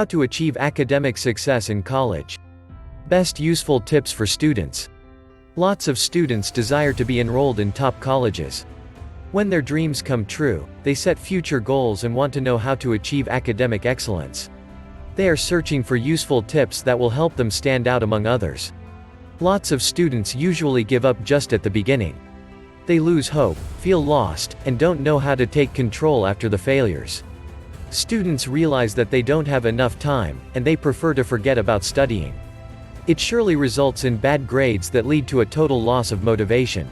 How to achieve academic success in college. Best useful tips for students. Lots of students desire to be enrolled in top colleges. When their dreams come true, they set future goals and want to know how to achieve academic excellence. They are searching for useful tips that will help them stand out among others. Lots of students usually give up just at the beginning. They lose hope, feel lost, and don't know how to take control after the failures. Students realize that they don't have enough time, and they prefer to forget about studying. It surely results in bad grades that lead to a total loss of motivation.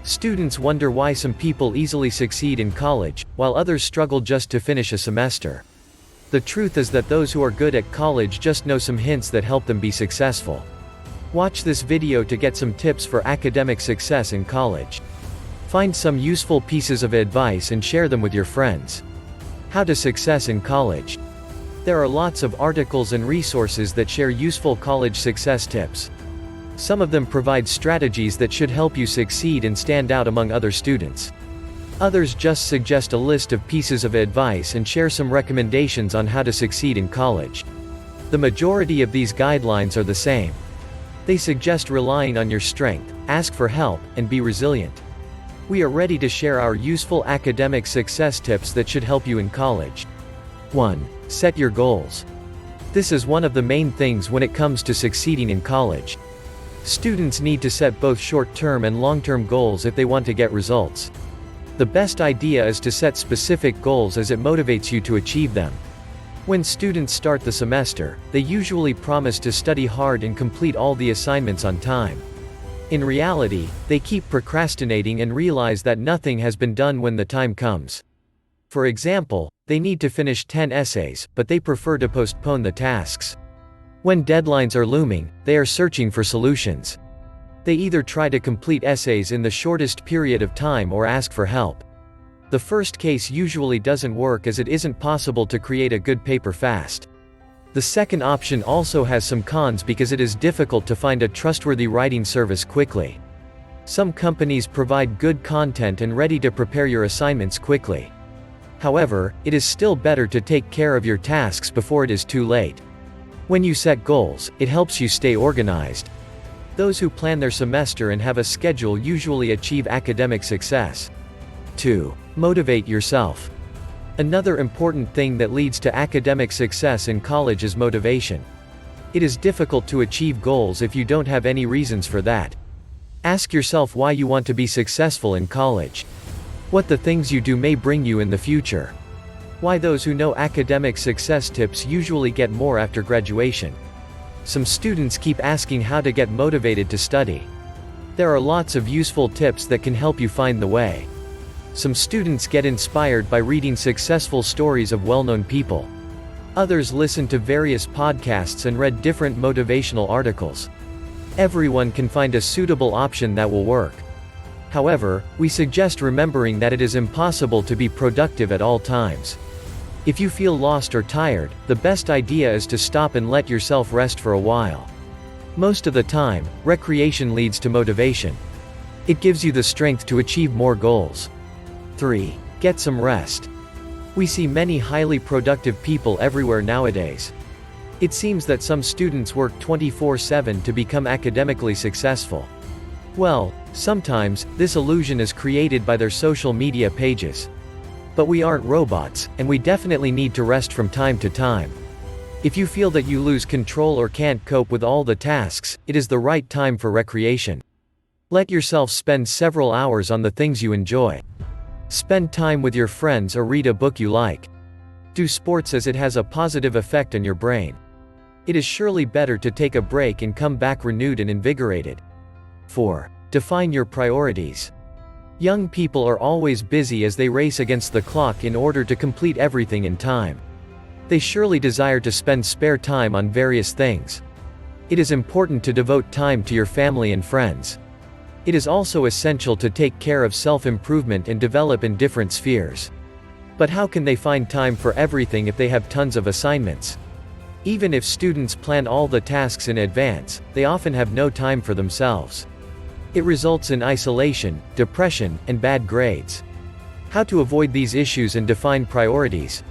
Students wonder why some people easily succeed in college, while others struggle just to finish a semester. The truth is that those who are good at college just know some hints that help them be successful. Watch this video to get some tips for academic success in college. Find some useful pieces of advice and share them with your friends. How to success in college. There are lots of articles and resources that share useful college success tips. Some of them provide strategies that should help you succeed and stand out among other students. Others just suggest a list of pieces of advice and share some recommendations on how to succeed in college. The majority of these guidelines are the same. They suggest relying on your strength, ask for help, and be resilient. We are ready to share our useful academic success tips that should help you in college. 1. Set your goals. This is one of the main things when it comes to succeeding in college. Students need to set both short-term and long-term goals if they want to get results. The best idea is to set specific goals as it motivates you to achieve them. When students start the semester, they usually promise to study hard and complete all the assignments on time. In reality, they keep procrastinating and realize that nothing has been done when the time comes. For example, they need to finish 10 essays, but they prefer to postpone the tasks. When deadlines are looming, they are searching for solutions. They either try to complete essays in the shortest period of time or ask for help. The first case usually doesn't work as it isn't possible to create a good paper fast. The second option also has some cons because it is difficult to find a trustworthy writing service quickly. Some companies provide good content and ready to prepare your assignments quickly. However, it is still better to take care of your tasks before it is too late. When you set goals, it helps you stay organized. Those who plan their semester and have a schedule usually achieve academic success. 2. Motivate yourself. Another important thing that leads to academic success in college is motivation. It is difficult to achieve goals if you don't have any reasons for that. Ask yourself why you want to be successful in college. What the things you do may bring you in the future. Why those who know academic success tips usually get more after graduation. Some students keep asking how to get motivated to study. There are lots of useful tips that can help you find the way. Some students get inspired by reading successful stories of well-known people. Others listen to various podcasts and read different motivational articles. Everyone can find a suitable option that will work. However, we suggest remembering that it is impossible to be productive at all times. If you feel lost or tired, the best idea is to stop and let yourself rest for a while. Most of the time, recreation leads to motivation. It gives you the strength to achieve more goals. 3. Get some rest. We see many highly productive people everywhere nowadays. It seems that some students work 24/7 to become academically successful. Well, sometimes, this illusion is created by their social media pages. But we aren't robots, and we definitely need to rest from time to time. If you feel that you lose control or can't cope with all the tasks, it is the right time for recreation. Let yourself spend several hours on the things you enjoy. Spend time with your friends or read a book you like. Do sports as it has a positive effect on your brain. It is surely better to take a break and come back renewed and invigorated. 4. Define your priorities. Young people are always busy as they race against the clock in order to complete everything in time. They surely desire to spend spare time on various things. It is important to devote time to your family and friends. It is also essential to take care of self-improvement and develop in different spheres. But how can they find time for everything if they have tons of assignments? Even if students plan all the tasks in advance, they often have no time for themselves. It results in isolation, depression, and bad grades. How to avoid these issues and define priorities?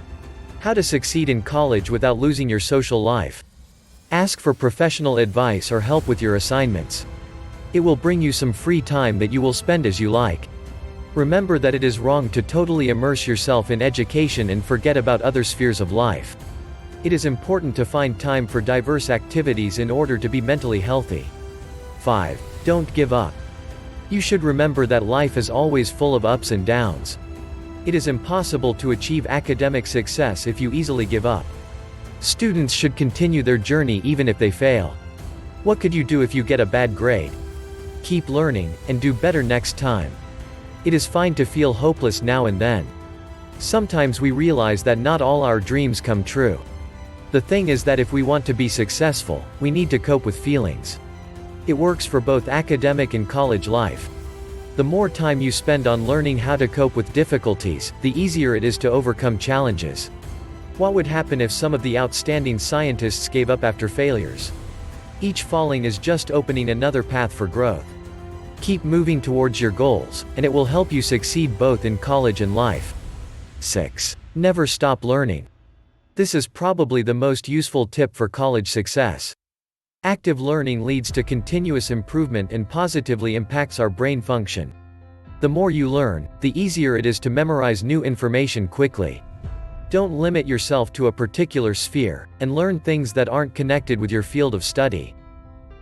How to succeed in college without losing your social life. Ask for professional advice or help with your assignments. It will bring you some free time that you will spend as you like. Remember that it is wrong to totally immerse yourself in education and forget about other spheres of life. It is important to find time for diverse activities in order to be mentally healthy. 5. Don't give up. You should remember that life is always full of ups and downs. It is impossible to achieve academic success if you easily give up. Students should continue their journey even if they fail. What could you do if you get a bad grade? Keep learning, and do better next time. It is fine to feel hopeless now and then. Sometimes we realize that not all our dreams come true. The thing is that if we want to be successful, we need to cope with feelings. It works for both academic and college life. The more time you spend on learning how to cope with difficulties, the easier it is to overcome challenges. What would happen if some of the outstanding scientists gave up after failures? Each falling is just opening another path for growth. Keep moving towards your goals, and it will help you succeed both in college and life. 6. Never stop learning. This is probably the most useful tip for college success. Active learning leads to continuous improvement and positively impacts our brain function. The more you learn, the easier it is to memorize new information quickly. Don't limit yourself to a particular sphere, and learn things that aren't connected with your field of study.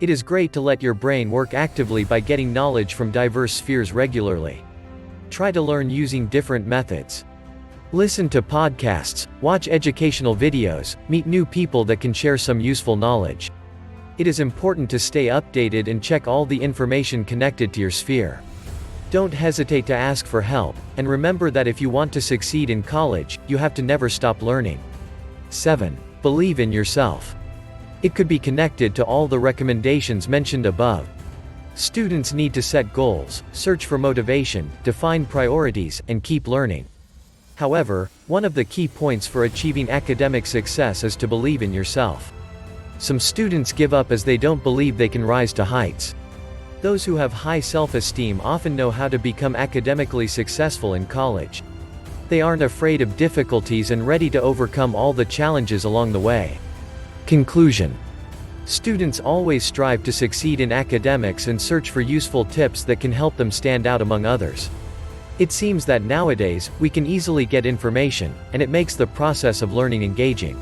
It is great to let your brain work actively by getting knowledge from diverse spheres regularly. Try to learn using different methods. Listen to podcasts, watch educational videos, meet new people that can share some useful knowledge. It is important to stay updated and check all the information connected to your sphere. Don't hesitate to ask for help, and remember that if you want to succeed in college, you have to never stop learning. 7. Believe in yourself. It could be connected to all the recommendations mentioned above. Students need to set goals, search for motivation, define priorities, and keep learning. However, one of the key points for achieving academic success is to believe in yourself. Some students give up as they don't believe they can rise to heights. Those who have high self-esteem often know how to become academically successful in college. They aren't afraid of difficulties and ready to overcome all the challenges along the way. Conclusion. Students always strive to succeed in academics and search for useful tips that can help them stand out among others. It seems that nowadays, we can easily get information, and it makes the process of learning engaging.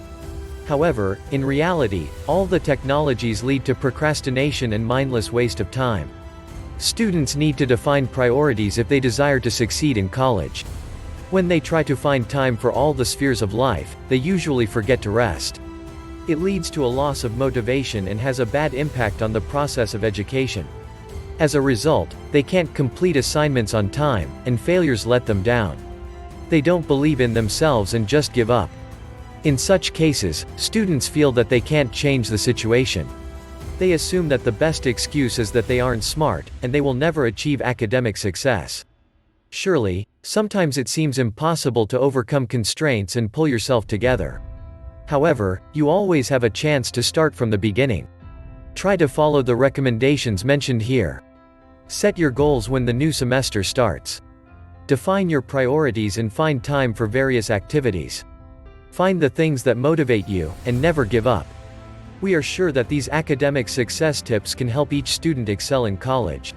However, in reality, all the technologies lead to procrastination and mindless waste of time. Students need to define priorities if they desire to succeed in college. When they try to find time for all the spheres of life, they usually forget to rest. It leads to a loss of motivation and has a bad impact on the process of education. As a result, they can't complete assignments on time, and failures let them down. They don't believe in themselves and just give up. In such cases, students feel that they can't change the situation. They assume that the best excuse is that they aren't smart, and they will never achieve academic success. Surely, sometimes it seems impossible to overcome constraints and pull yourself together. However, you always have a chance to start from the beginning. Try to follow the recommendations mentioned here. Set your goals when the new semester starts. Define your priorities and find time for various activities. Find the things that motivate you, and never give up. We are sure that these academic success tips can help each student excel in college.